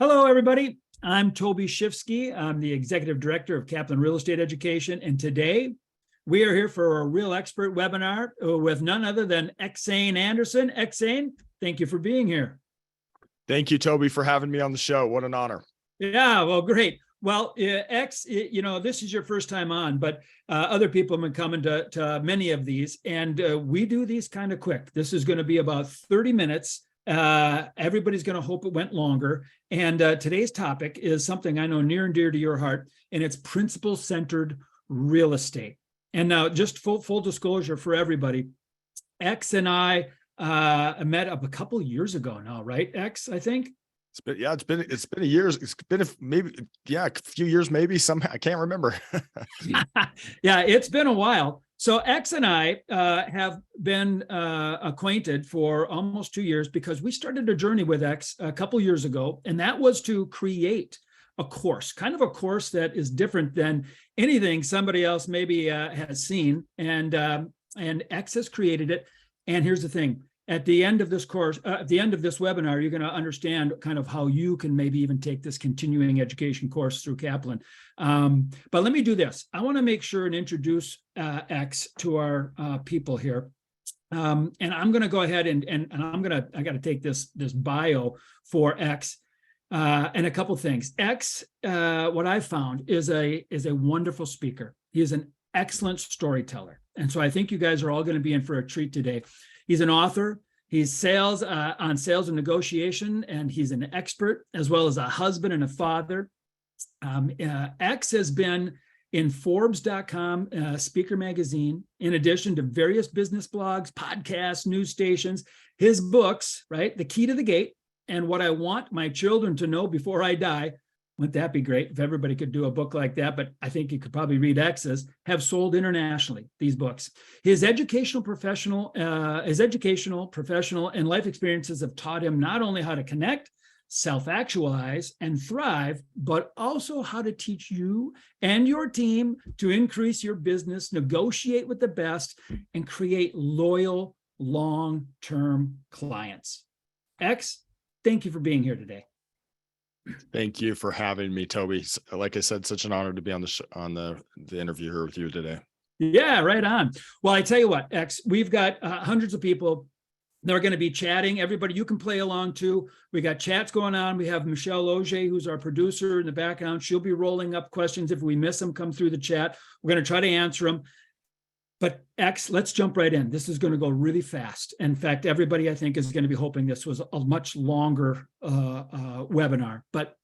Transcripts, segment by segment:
Hello, everybody. I'm Toby Shifsky. I'm the Executive Director of Kaplan Real Estate Education. And today we are here for a real expert webinar with none other than Exane Anderson. Exane, thank you for being here. Thank you, Toby, for having me on the show. What an honor. Yeah, well, great. Well, this is your first time on, but other people have been coming to many of these, and we do these kind of quick. This is going to be about 30 minutes. Everybody's going to hope it went longer. And today's topic is something I know near and dear to your heart, and it's principle-centered real estate. And now, just full disclosure for everybody, X and I met up a couple of years ago now, right? X, I think. It's been a year. It's been a few years, maybe some. I can't remember. Yeah, it's been a while. So X and I have been acquainted for almost 2 years because we started a journey with X a couple years ago, and that was to create a course, kind of a course that is different than anything somebody else maybe has seen. And X has created it. And here's the thing. At the end of this course, at the end of this webinar, you're going to understand kind of how you can maybe even take this continuing education course through Kaplan. But let me do this. I want to make sure and introduce X to our people here. And I'm going to go ahead and I got to take this bio for X and a couple things. X, what I found is a wonderful speaker. He is an excellent storyteller. And so I think you guys are all going to be in for a treat today. He's an author. He's on sales and negotiation, and he's an expert as well as a husband and a father. X has been in Forbes.com speaker magazine, in addition to various business blogs, podcasts, news stations, his books, right? The Key to the Gate, and What I Want My Children to Know Before I Die. Wouldn't that be great if everybody could do a book like that? But I think you could probably read X's, have sold internationally, these books. His educational, professional, and life experiences have taught him not only how to connect, self-actualize, and thrive, but also how to teach you and your team to increase your business, negotiate with the best, and create loyal, long-term clients. X, thank you for being here today. Thank you for having me, Toby. Like I said, such an honor to be on the interview here with you today. Yeah, right on. Well, I tell you what, X, we've got hundreds of people that are going to be chatting. Everybody, you can play along too. We got chats going on. We have Michelle Auger, who's our producer in the background. She'll be rolling up questions. If we miss them, come through the chat. We're going to try to answer them. But X, let's jump right in. This is going to go really fast. In fact, everybody, I think, is going to be hoping this was a much longer webinar. But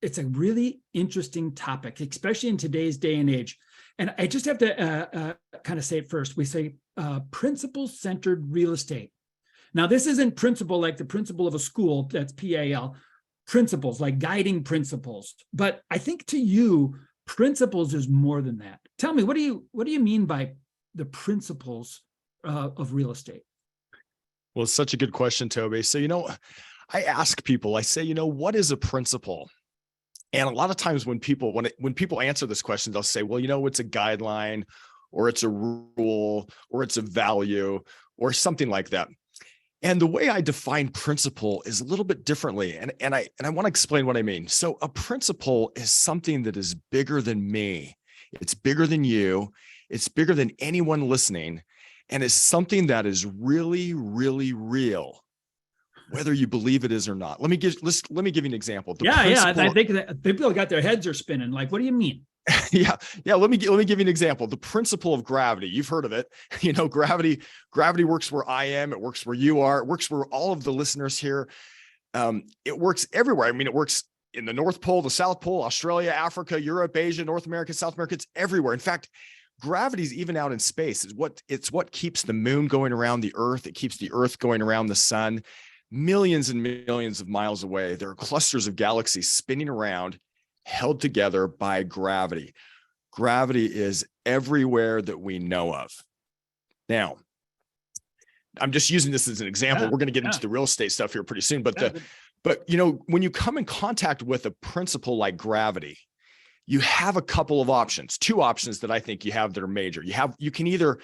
it's a really interesting topic, especially in today's day and age. And I just have to kind of say it first. We say principle-centered real estate. Now, this isn't principle like the principal of a school, that's PAL, principles, like guiding principles. But I think to you, principles is more than that. Tell me, what do you mean by the principles of real estate? Well, it's such a good question, Toby. So, I ask people, I say, what is a principle? And a lot of times when people answer this question, they'll say, well, it's a guideline, or it's a rule, or it's a value, or something like that. And the way I define principle is a little bit differently. And I want to explain what I mean. So a principle is something that is bigger than me. It's bigger than you. It's bigger than anyone listening, and it's something that is really, really real, whether you believe it is or not. Let me give you an example. I think that people got their heads are spinning. Like, what do you mean? Yeah. Let me give you an example. The principle of gravity. You've heard of it. Gravity works where I am. It works where you are. It works where all of the listeners here. It works everywhere. I mean, it works in the North Pole, the South Pole, Australia, Africa, Europe, Asia, North America, South America. It's everywhere. In fact, gravity is even out in space. It's what keeps the moon going around the earth. It keeps the earth going around the sun. Millions and millions of miles away, there are clusters of galaxies spinning around, held together by gravity. Gravity is everywhere that we know of. Now, I'm just using this as an example. We're going to get into the real estate stuff here pretty soon. But when you come in contact with a principle like gravity, you have a couple of options, two options that I think you have that are major. You can either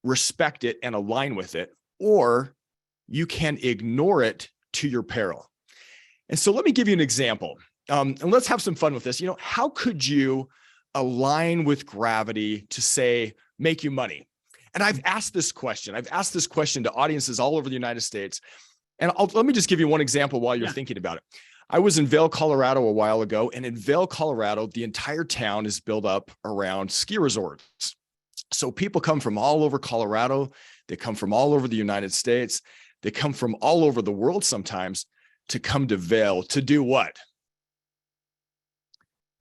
respect it and align with it, or you can ignore it to your peril. And so let me give you an example. And let's have some fun with this. How could you align with gravity to say, make you money? And I've asked this question. To audiences all over the United States. And let me just give you one example while you're thinking about it. I was in Vail, Colorado a while ago, and in Vail, Colorado, the entire town is built up around ski resorts. So people come from all over Colorado. They come from all over the United States. They come from all over the world sometimes to come to Vail to do what?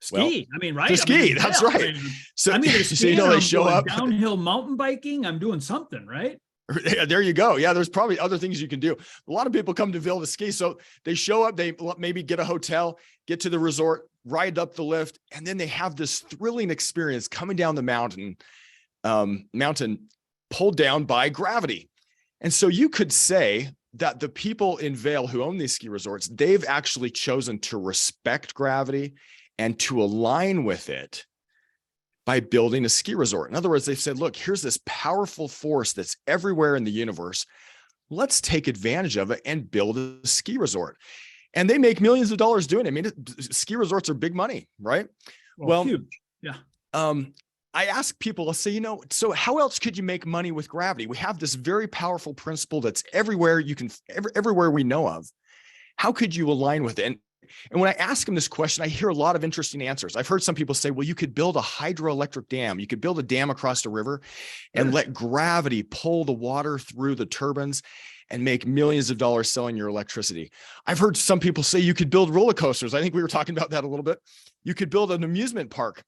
Ski. Right? To ski. That's right. So, they show up. Downhill mountain biking. I'm doing something, right? There you go. Yeah, there's probably other things you can do. A lot of people come to Vail to ski. So they show up, they maybe get a hotel, get to the resort, ride up the lift, and then they have this thrilling experience coming down the mountain pulled down by gravity. And so you could say that the people in Vail who own these ski resorts, they've actually chosen to respect gravity and to align with it by building a ski resort. In other words, they've said, look, here's this powerful force that's everywhere in the universe. Let's take advantage of it and build a ski resort. And they make millions of dollars doing it. Ski resorts are big money, right? Well, huge. Yeah. I ask people, I'll say, so how else could you make money with gravity? We have this very powerful principle that's everywhere everywhere we know of. How could you align with it? And when I ask them this question, I hear a lot of interesting answers. I've heard some people say, well, you could build a hydroelectric dam. You could build a dam across the river and let gravity pull the water through the turbines and make millions of dollars selling your electricity. I've heard some people say you could build roller coasters. I think we were talking about that a little bit. You could build an amusement park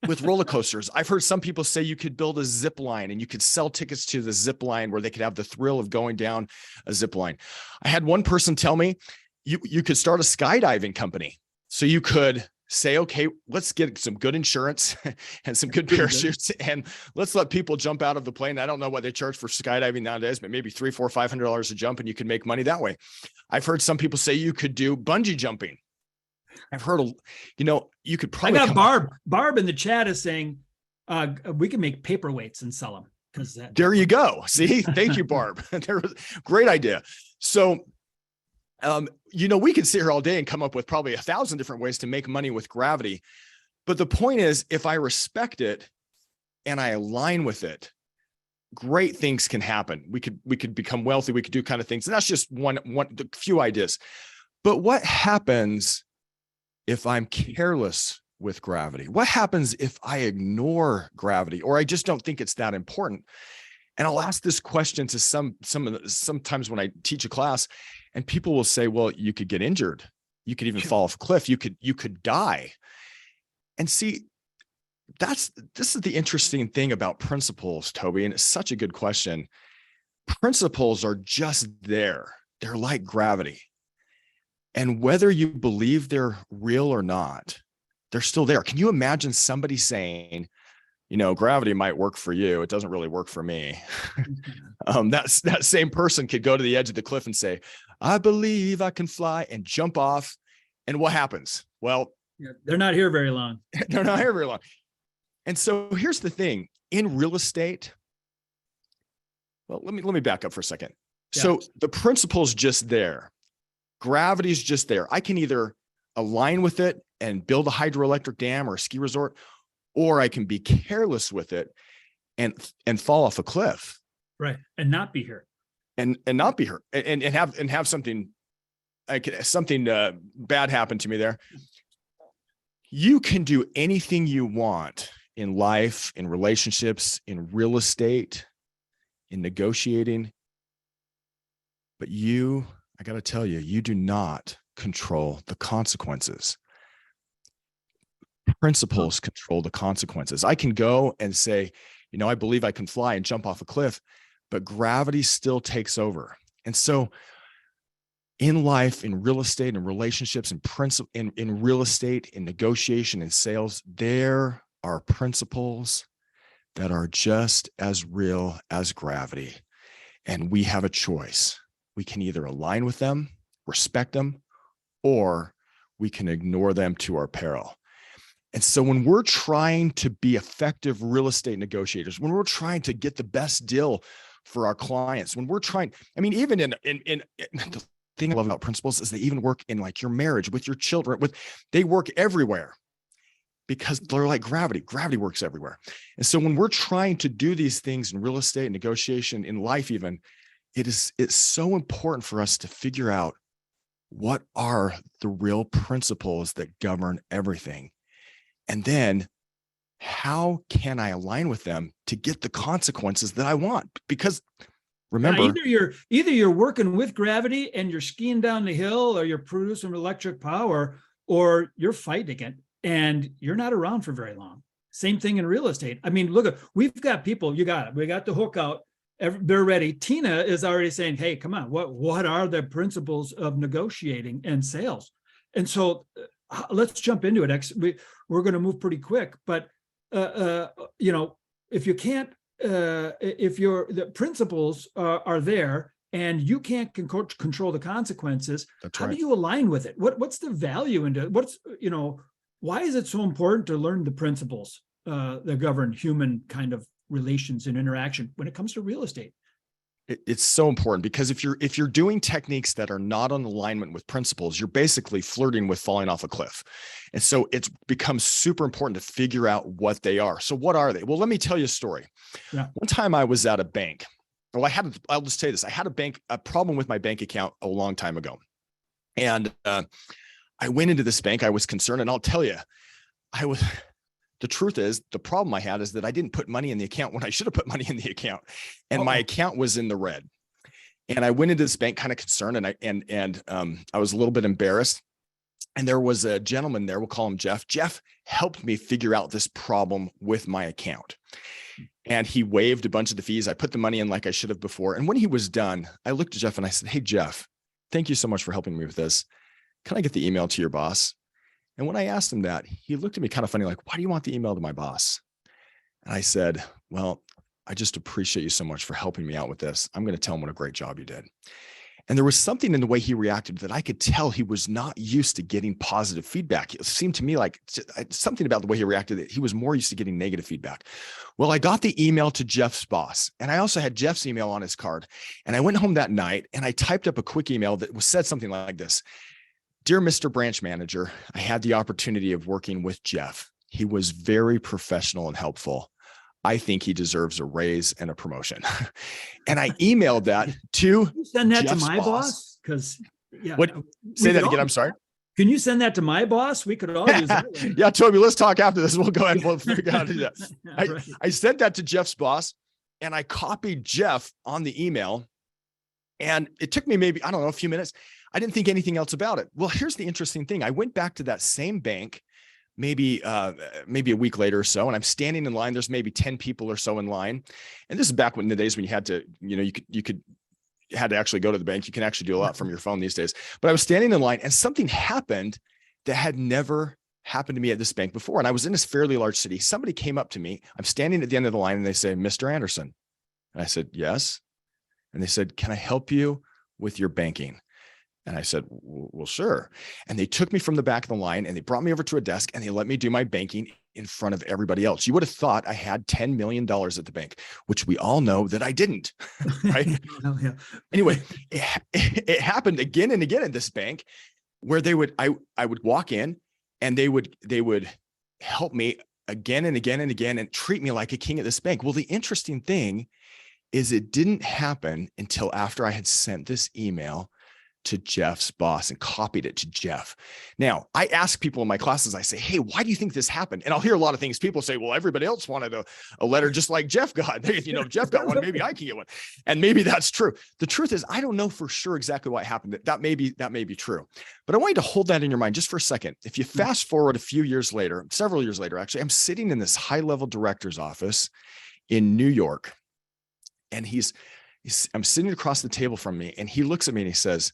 with roller coasters. I've heard some people say you could build a zip line and you could sell tickets to the zip line where they could have the thrill of going down a zip line. I had one person tell me, you could start a skydiving company. So you could say, okay, let's get some good insurance and some good parachutes and let's let people jump out of the plane. I don't know what they charge for skydiving nowadays, but maybe $300, $400, $500 a jump and you could make money that way. I've heard some people say you could do bungee jumping. I've heard, you could probably. I got Barb in the chat is saying we can make paperweights and sell them. Because there you go. See, thank you, Barb. Great idea. So, we could sit here all day and come up with probably 1,000 different ways to make money with gravity. But the point is, if I respect it and I align with it, great things can happen. We could become wealthy. We could do kind of things. And that's just the few ideas. But what happens if I'm careless with gravity? What happens if I ignore gravity or I just don't think it's that important? And I'll ask this question to sometimes when I teach a class and people will say, well, you could get injured. You could even fall off a cliff. You could die. And see, this is the interesting thing about principles, Toby, and it's such a good question. Principles are just there. They're like gravity. And whether you believe they're real or not, they're still there. Can you imagine somebody saying, gravity might work for you, it doesn't really work for me? That same person could go to the edge of the cliff and say, I believe I can fly, and jump off. And what happens? Well, they're not here very long. They're not here very long. And so here's the thing. In real estate, well, let me back up for a second. Yeah. So the principle's just there. Gravity's just there. I can either align with it and build a hydroelectric dam or a ski resort, or I can be careless with it and fall off a cliff. Right. And not be here. And not be hurt and have something bad happen to me there. You can do anything you want in life, in relationships, in real estate, in negotiating. But I got to tell you, you do not control the consequences. Principles control the consequences. I can go and say, I believe I can fly and jump off a cliff, but gravity still takes over. And so in life, in real estate, in relationships, in real estate, in negotiation, in sales, there are principles that are just as real as gravity. And we have a choice. We can either align with them, respect them, or we can ignore them to our peril. And so when we're trying to be effective real estate negotiators, when we're trying to get the best deal for our clients, when we're trying, even in thing I love about principles is they even work in like your marriage, with your children, they work everywhere because they're like gravity. Gravity works everywhere. And so when we're trying to do these things in real estate, negotiation, in life even, it's so important for us to figure out what are the real principles that govern everything. And then how can I align with them to get the consequences that I want? Because remember, either you're working with gravity and you're skiing down the hill, or you're producing electric power, or you're fighting it and you're not around for very long. Same thing in real estate. I mean, look, we've got people, we got the hook out. They're ready. Tina is already saying, hey, come on, what are the principles of negotiating and sales? And so let's jump into it. We're going to move pretty quick, but if you can't, if the principles are there and you can't control the consequences, how do you align with it? What's the value into why is it so important to learn the principles that govern human kind of relations and interaction when it comes to real estate? It's so important, because if you're doing techniques that are not in alignment with principles, you're basically flirting with falling off a cliff. And so it's become super important to figure out what they are. So what are they? Well, let me tell you a story. Yeah. One time I was at a bank. Well, I'll just tell you this. I had a problem with my bank account a long time ago. And I went into this bank. I was concerned, and I'll tell you, the truth is, the problem I had is that I didn't put money in the account when I should have put money in the account, and my account was in the red. And I went into this bank kind of concerned, and I was a little bit embarrassed. And there was a gentleman there, we'll call him Jeff. Jeff helped me figure out this problem with my account. And he waived a bunch of the fees. I put the money in like I should have before. And when he was done, I looked at Jeff and I said, hey, Jeff, thank you so much for helping me with this. Can I get the email to your boss? And when I asked him that, he looked at me kind of funny, like, why do you want the email to my boss? And I said, well, I just appreciate you so much for helping me out with this. I'm going to tell him what a great job you did. And there was something in the way he reacted that I could tell he was not used to getting positive feedback. It seemed to me like something about the way he reacted, that he was more used to getting negative feedback. Well, I got the email to Jeff's boss, and I also had Jeff's email on his card. And I went home that night and I typed up a quick email that said something like this. Dear Mr. Branch Manager, I had the opportunity of working with Jeff. He was very professional and helpful. I think he deserves a raise and a promotion. And I emailed that to Can you send that Jeff's to my boss? Because say that again. I'm sorry. Can you send that to my boss? We could all use that. Yeah, Toby, let's talk after this. We'll go ahead and we'll figure out how to do that. Right. I sent that to Jeff's boss, and I copied Jeff on the email. And it took me maybe, I don't know, a few minutes. I didn't think anything else about it. Well, here's the interesting thing. I went back to that same bank, maybe a week later or so, and I'm standing in line. There's maybe 10 people or so in line. And this is back in the days when you had to, you had to actually go to the bank. You can actually do a lot from your phone these days. But I was standing in line, and something happened that had never happened to me at this bank before. And I was in this fairly large city. Somebody came up to me. I'm standing at the end of the line, and they say, Mr. Anderson. And I said, yes. And they said, can I help you with your banking? And I said, well, sure. And they took me from the back of the line, and they brought me over to a desk, and they let me do my banking in front of everybody else. You would have thought I had $10 million at the bank, which we all know that I didn't, right? Oh, yeah. Anyway, it happened again and again in this bank, where I would walk in, and they would help me again and again and again and treat me like a king at this bank. Well, the interesting thing is it didn't happen until after I had sent this email to Jeff's boss and copied it to Jeff. Now, I ask people in my classes, I say, hey, why do you think this happened? And I'll hear a lot of things. People say, well, everybody else wanted a letter just like Jeff got. If Jeff got one, maybe I can get one. And maybe that's true. The truth is, I don't know for sure exactly what happened. That may be true. But I want you to hold that in your mind just for a second. If you fast forward a few years later, several years later, actually, I'm sitting in this high-level director's office in New York. And I'm sitting across the table from me, and he looks at me and he says,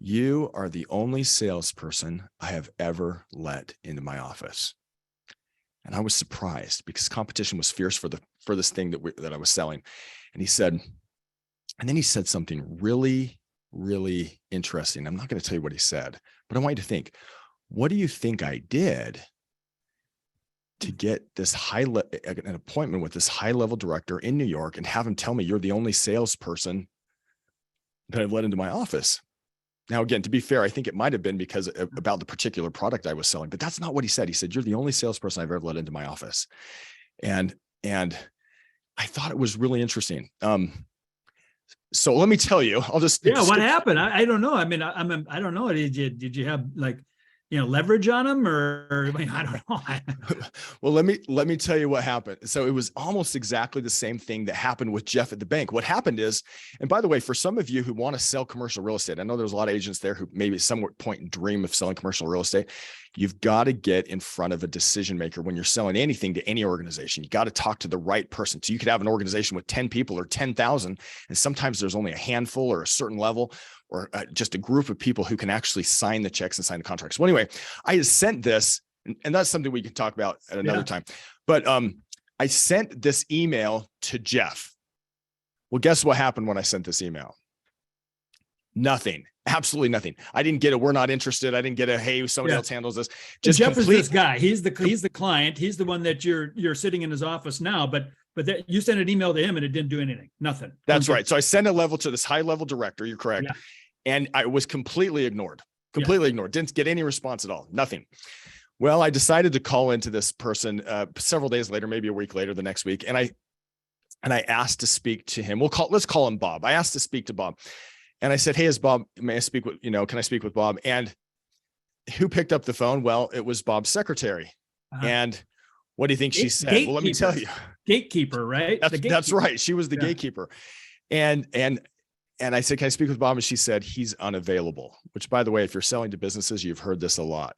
you are the only salesperson I have ever let into my office. And I was surprised because competition was fierce for this thing that I was selling. And then he said something really, really interesting. I'm not going to tell you what he said, but I want you to think, what do you think I did to get this an appointment with this high-level director in New York and have him tell me you're the only salesperson that I've let into my office? Now, again, to be fair, I think it might have been because about the particular product I was selling, but that's not what he said. He said, "You're the only salesperson I've ever let into my office." And I thought it was really interesting. So let me tell you, I'll just Yeah, what happened? I don't know. I mean, I don't know. Did you have like, leverage on them, or I mean, I don't know. Well, let me tell you what happened. So it was almost exactly the same thing that happened with Jeff at the bank. What happened is, and by the way, for some of you who want to sell commercial real estate, I know there's a lot of agents there who maybe at some point dream of selling commercial real estate. You've got to get in front of a decision maker when you're selling anything to any organization. You got to talk to the right person. So you could have an organization with 10 people or 10,000, and sometimes there's only a handful or a certain level, or just a group of people who can actually sign the checks and sign the contracts. Well, anyway, I sent this, and that's something we can talk about at another time. But I sent this email to Jeff. Well, guess what happened when I sent this email? Nothing. Absolutely nothing. I didn't get a "we're not interested." I didn't get a "hey, somebody else handles this." Just Jeff is this guy. He's the client. He's the one that you're sitting in his office now. But that you sent an email to him and it didn't do anything. Nothing. That's right. So I sent a level to this high level director. You're correct. Yeah. And I was completely ignored. Ignored. Didn't get any response at all. Nothing. Well, I decided to call into this person several days later, maybe a week later, the next week, and I asked to speak to him. Let's call him Bob. I asked to speak to Bob, and I said, "Hey, may I speak with, can I speak with Bob?" And who picked up the phone? Well, it was Bob's secretary. And what do you think she said? Well, let me tell you. Gatekeeper, right? That's right. She was the gatekeeper. And I said, "Can I speak with Bob?" And she said, "He's unavailable," which, by the way, if you're selling to businesses, you've heard this a lot.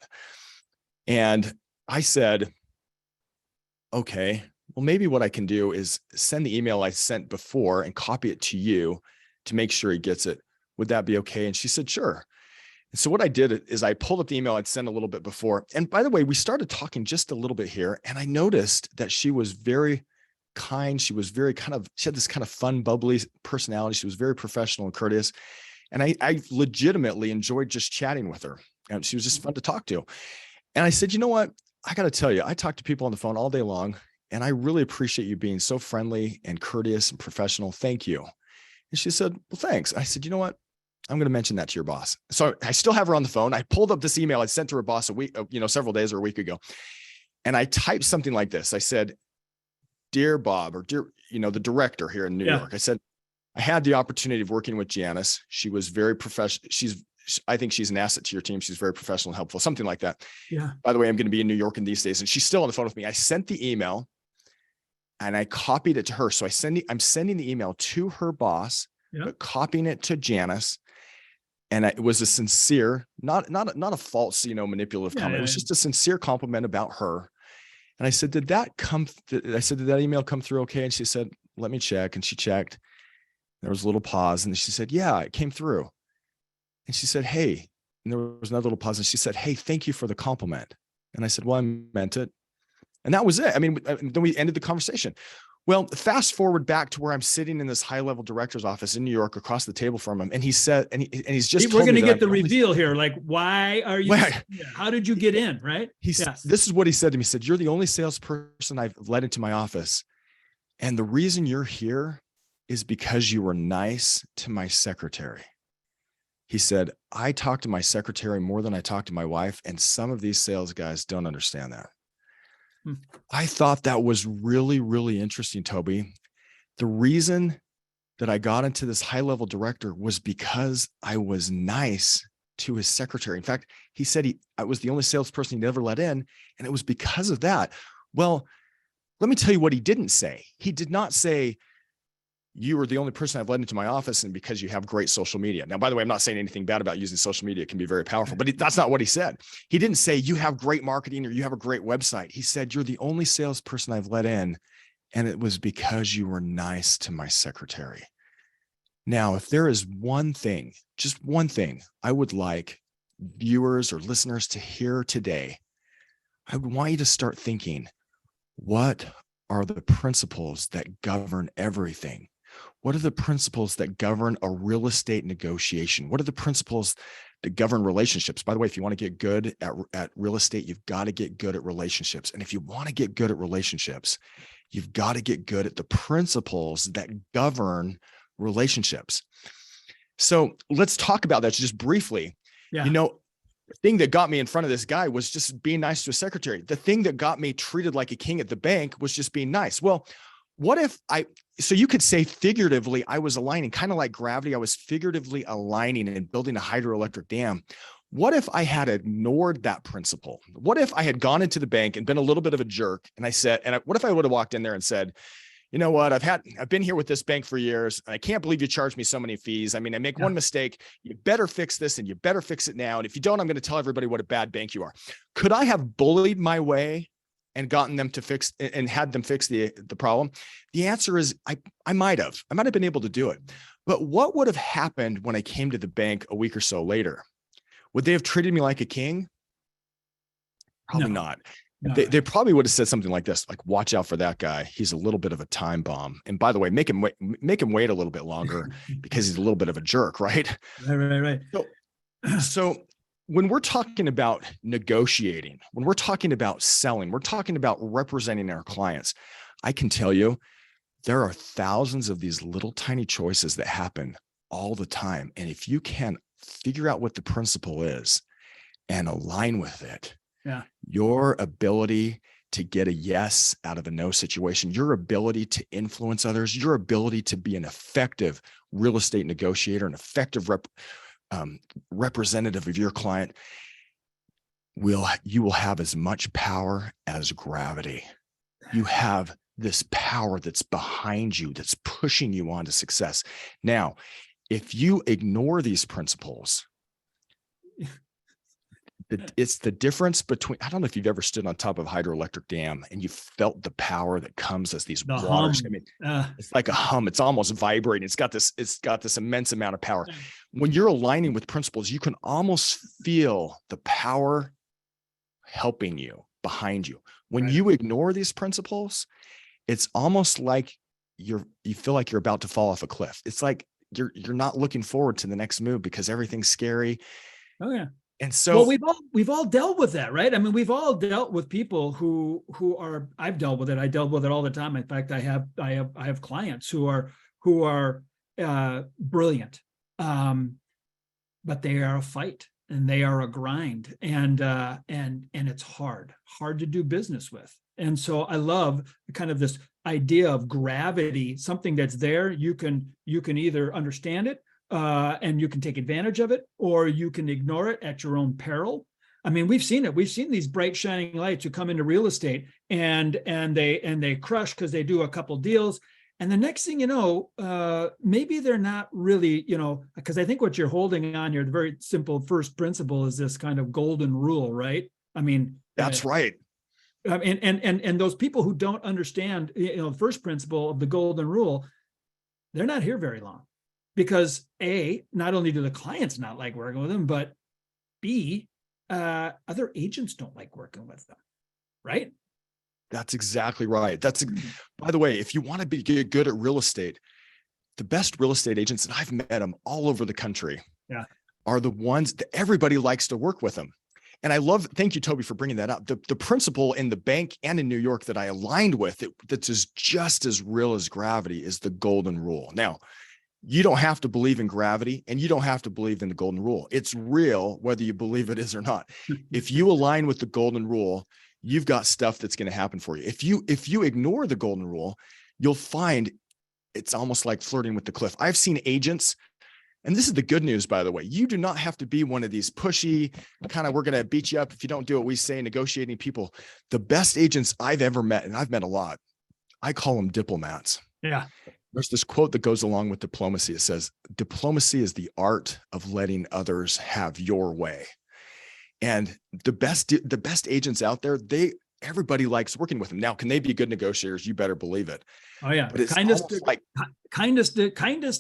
And I said, "Okay, well, maybe what I can do is send the email I sent before and copy it to you to make sure he gets it. Would that be okay?" And she said, "Sure." And so what I did is I pulled up the email I'd sent a little bit before. And by the way, we started talking just a little bit here. And I noticed that she was very kind. She was very she had this kind of fun, bubbly personality. She was very professional and courteous. And I legitimately enjoyed just chatting with her. And she was just fun to talk to. And I said, "You know what? I got to tell you, I talk to people on the phone all day long. And I really appreciate you being so friendly and courteous and professional. Thank you." And she said, "Well, thanks." I said, "You know what? I'm going to mention that to your boss." So I still have her on the phone. I pulled up this email I sent to her boss a week, several days or a week ago. And I typed something like this. I said, "Dear Bob," or dear, the director here in New York. I said, "I had the opportunity of working with Janice. She was very professional. I think she's an asset to your team. She's very professional and helpful," something like that. Yeah. By the way, I'm going to be in New York in these days, and she's still on the phone with me. I sent the email and I copied it to her. So I'm sending the email to her boss, but copying it to Janice. And it was a sincere, not a false, manipulative comment. It was just a sincere compliment about her. And I said, "Did that email come through okay?" And she said, "Let me check." And she checked. There was a little pause. And she said, "Yeah, it came through." And she said, "Hey," and there was another little pause. And she said, "Hey, thank you for the compliment." And I said, "Well, I meant it." And that was it. I mean, then we ended the conversation. Well, fast forward back to where I'm sitting in this high-level director's office in New York, across the table from him, and he said, and he's just, we're going to get the reveal here. Like, why are you? How did you get in? Right? This is what he said to me. He said, "You're the only salesperson I've let into my office, and the reason you're here is because you were nice to my secretary." He said, "I talk to my secretary more than I talk to my wife, and some of these sales guys don't understand that." I thought that was really, really interesting, Toby. The reason that I got into this high-level director was because I was nice to his secretary. In fact, he said I was the only salesperson he never let in, and it was because of that. Well, let me tell you what he didn't say. He did not say, "You were the only person I've let into my office, and because you have great social media." Now, by the way, I'm not saying anything bad about using social media. It can be very powerful, but that's not what he said. He didn't say, "You have great marketing," or "You have a great website." He said, "You're the only salesperson I've let in, and it was because you were nice to my secretary." Now, if there is one thing, just one thing I would like viewers or listeners to hear today, I would want you to start thinking, what are the principles that govern everything? What are the principles that govern a real estate negotiation? What are the principles that govern relationships? By the way, if you want to get good at real estate, you've got to get good at relationships. And if you want to get good at relationships, you've got to get good at the principles that govern relationships. So let's talk about that just briefly. Yeah. You know, the thing that got me in front of this guy was just being nice to a secretary. The thing that got me treated like a king at the bank was just being nice. Well, what if so you could say figuratively, I was aligning, kind of like gravity. I was figuratively aligning and building a hydroelectric dam. What if I had ignored that principle? What if I had gone into the bank and been a little bit of a jerk? And I said, what if I would have walked in there and said, you know what, I've been here with this bank for years. And I can't believe you charged me so many fees. I mean, I make one mistake. You better fix this and you better fix it now. And if you don't, I'm going to tell everybody what a bad bank you are. Could I have bullied my way and gotten them to fix and had them fix the problem? The answer is I might have been able to do it. But what would have happened when I came to the bank a week or so later? Would they have treated me like a king? Probably not. No. They probably would have said something like this, like, watch out for that guy. He's a little bit of a time bomb. And by the way, make him wait a little bit longer because he's a little bit of a jerk, right? Right. So when we're talking about negotiating, when we're talking about selling, we're talking about representing our clients, I can tell you there are thousands of these little tiny choices that happen all the time. And if you can figure out what the principle is and align with it, your ability to get a yes out of a no situation, your ability to influence others, your ability to be an effective real estate negotiator, an effective representative of your client, you will have as much power as gravity. You have this power that's behind you, that's pushing you on to success. Now, if you ignore these principles, it's the difference between, I don't know if you've ever stood on top of a hydroelectric dam and you felt the power that comes as these waters. I mean, it's like a hum. It's almost vibrating. It's got this immense amount of power. When you're aligning with principles, you can almost feel the power helping you behind you. When you ignore these principles, it's almost like you feel like you're about to fall off a cliff. It's like you're not looking forward to the next move because everything's scary. Oh yeah. And so, well, we've all dealt with that, right? I mean, we've all dealt with people who are. I've dealt with it. I dealt with it all the time. In fact, I have clients who are brilliant, but they are a fight and they are a grind, and it's hard to do business with. And so I love kind of this idea of gravity, something that's there. You can either understand it, and you can take advantage of it, or you can ignore it at your own peril. I mean, we've seen it. We've seen these bright shining lights who come into real estate and they crush because they do a couple deals. And the next thing you know, maybe they're not really, because I think what you're holding on here, the very simple first principle is this kind of golden rule, right? I mean, that's right. And those people who don't understand, the first principle of the golden rule, they're not here very long. Because A, not only do the clients not like working with them, but B, other agents don't like working with them, right? That's exactly right. By the way, if you want to be good at real estate, the best real estate agents, and I've met them all over the country, are the ones that everybody likes to work with them. And thank you, Toby, for bringing that up. The principle in the bank and in New York that I aligned with, that's just as real as gravity, is the golden rule. Now, you don't have to believe in gravity and you don't have to believe in the golden rule. It's real, whether you believe it is or not. If you align with the golden rule, you've got stuff that's going to happen for you. If you ignore the golden rule, you'll find it's almost like flirting with the cliff. I've seen agents, and this is the good news, by the way, you do not have to be one of these pushy kind of, we're going to beat you up if you don't do what we say, negotiating people. The best agents I've ever met, and I've met a lot, I call them diplomats. Yeah. There's this quote that goes along with diplomacy. It says, diplomacy is the art of letting others have your way. And the best agents out there, everybody likes working with them. Now, can they be good negotiators? You better believe it. Oh yeah. But it's kindest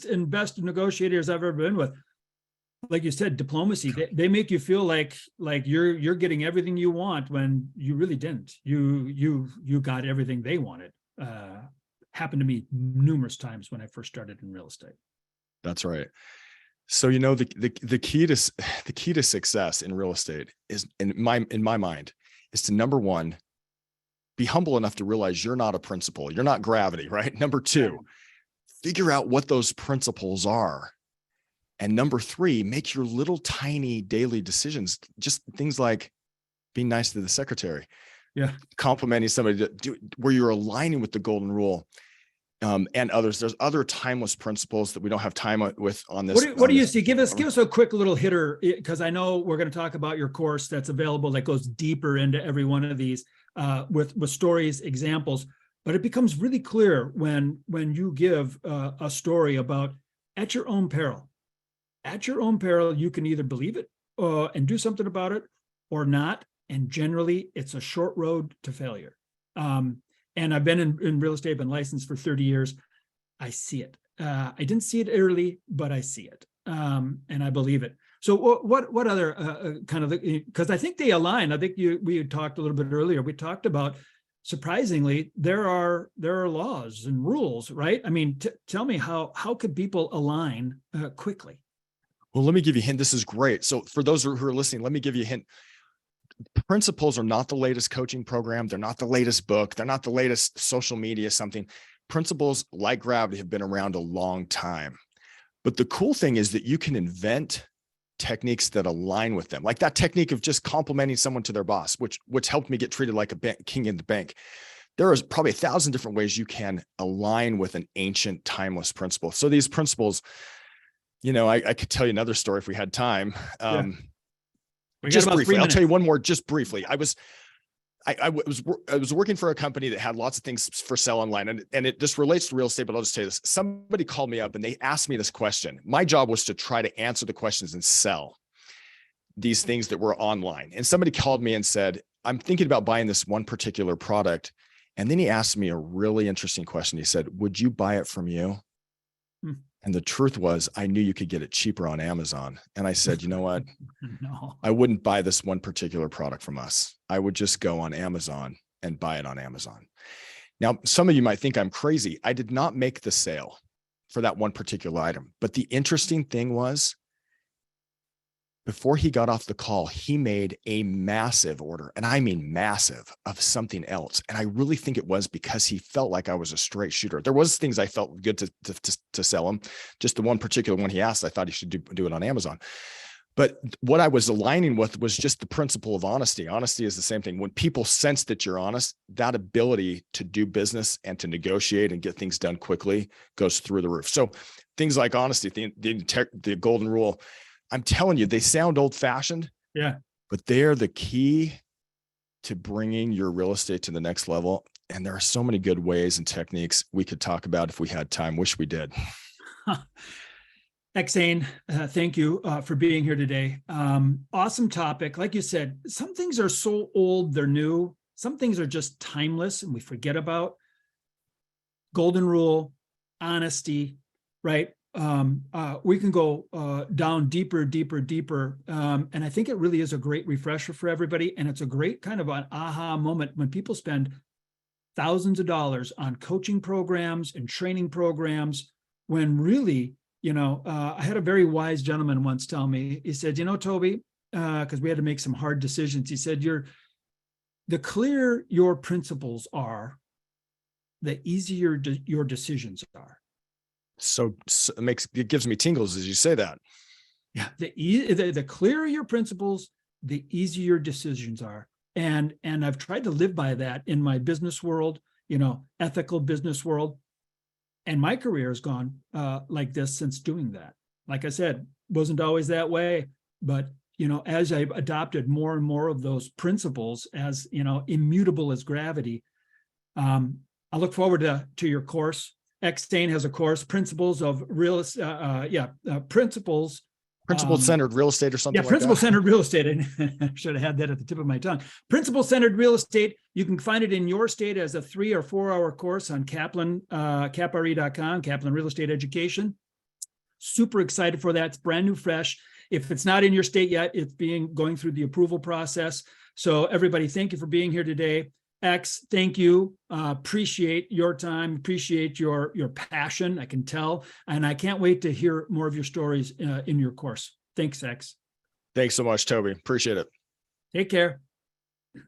and best negotiators I've ever been with. Like you said, diplomacy, they make you feel like you're getting everything you want when you really didn't. You got everything they wanted. Happened to me numerous times when I first started in real estate. That's right. So, the key to success in real estate is, in my mind, is to, number one, be humble enough to realize you're not a principle. You're not gravity, right? Number two, figure out what those principles are And number three, make your little tiny daily decisions, just things like being nice to the secretary, Yeah. complimenting somebody, where you're aligning with the golden rule, and others. There's other timeless principles that we don't have time with on this. What do you see? Give us a quick little hitter, because I know we're going to talk about your course that's available that goes deeper into every one of these with stories, examples. But it becomes really clear when you give a story about at your own peril. At your own peril, you can either believe it and do something about it or not. And generally, it's a short road to failure. And I've been in real estate, been licensed for 30 years. I see it. I didn't see it early, but I see it. And I believe it. So what other kind of, because I think they align. I think we had talked a little bit earlier. We talked about, surprisingly, there are laws and rules, right? I mean, tell me how could people align quickly? Well, let me give you a hint. This is great. So for those who are listening, let me give you a hint. Principles are not the latest coaching program. They're not the latest book. They're not the latest social media something. Principles like gravity have been around a long time. But the cool thing is that you can invent techniques that align with them. Like that technique of just complimenting someone to their boss, which helped me get treated like a king in the bank. There is probably 1,000 different ways you can align with an ancient, timeless principle. So these principles, I could tell you another story if we had time. Just briefly, I'll tell you one more, just briefly. I was working for a company that had lots of things for sale online, and this relates to real estate, but I'll just tell you this. Somebody called me up and they asked me this question. My job was to try to answer the questions and sell these things that were online. And somebody called me and said, I'm thinking about buying this one particular product. And then he asked me a really interesting question. He said, would you buy it from you? And the truth was, I knew you could get it cheaper on Amazon. And I said, you know what? No, I wouldn't buy this one particular product from us. I would just go on Amazon and buy it on Amazon. Now, some of you might think I'm crazy. I did not make the sale for that one particular item. But the interesting thing was, before he got off the call, he made a massive order, and I mean massive, of something else. And I really think it was because he felt like I was a straight shooter. There was things I felt good to sell him. Just the one particular one he asked, I thought he should do it on Amazon. But what I was aligning with was just the principle of honesty. Honesty is the same thing. When people sense that you're honest, that ability to do business and to negotiate and get things done quickly goes through the roof. So things like honesty, the golden rule, I'm telling you, they sound old-fashioned, but they're the key to bringing your real estate to the next level. And there are so many good ways and techniques we could talk about if we had time. Wish we did. Exane, thank you for being here today. Awesome topic. Like you said, some things are so old, they're new. Some things are just timeless and we forget about. Golden rule, honesty, right? We can go down deeper. And I think it really is a great refresher for everybody. And it's a great kind of an aha moment when people spend thousands of dollars on coaching programs and training programs, when really, I had a very wise gentleman once tell me, he said, Toby, because we had to make some hard decisions. He said, the clearer your principles are, the easier your decisions are. So it gives me tingles as you say that. Yeah, the clearer your principles, the easier your decisions are. And I've tried to live by that in my business world, ethical business world. And my career has gone like this since doing that. Like I said, wasn't always that way, but as I've adopted more and more of those principles as immutable as gravity, I look forward to your course. Exane has a course, Principles of Real, Principles. Principle-centered real estate or something like that. Principle-centered real estate. I should have had that at the tip of my tongue. Principle-centered real estate. You can find it in your state as a 3 or 4 hour course on Kaplan, CapRE.com, Kaplan Real Estate Education. Super excited for that. It's brand new, fresh. If it's not in your state yet, it's going through the approval process. So everybody, thank you for being here today. X, thank you. Appreciate your time. Appreciate your passion. I can tell, and I can't wait to hear more of your stories in your course. Thanks, X. Thanks so much, Toby. Appreciate it. Take care.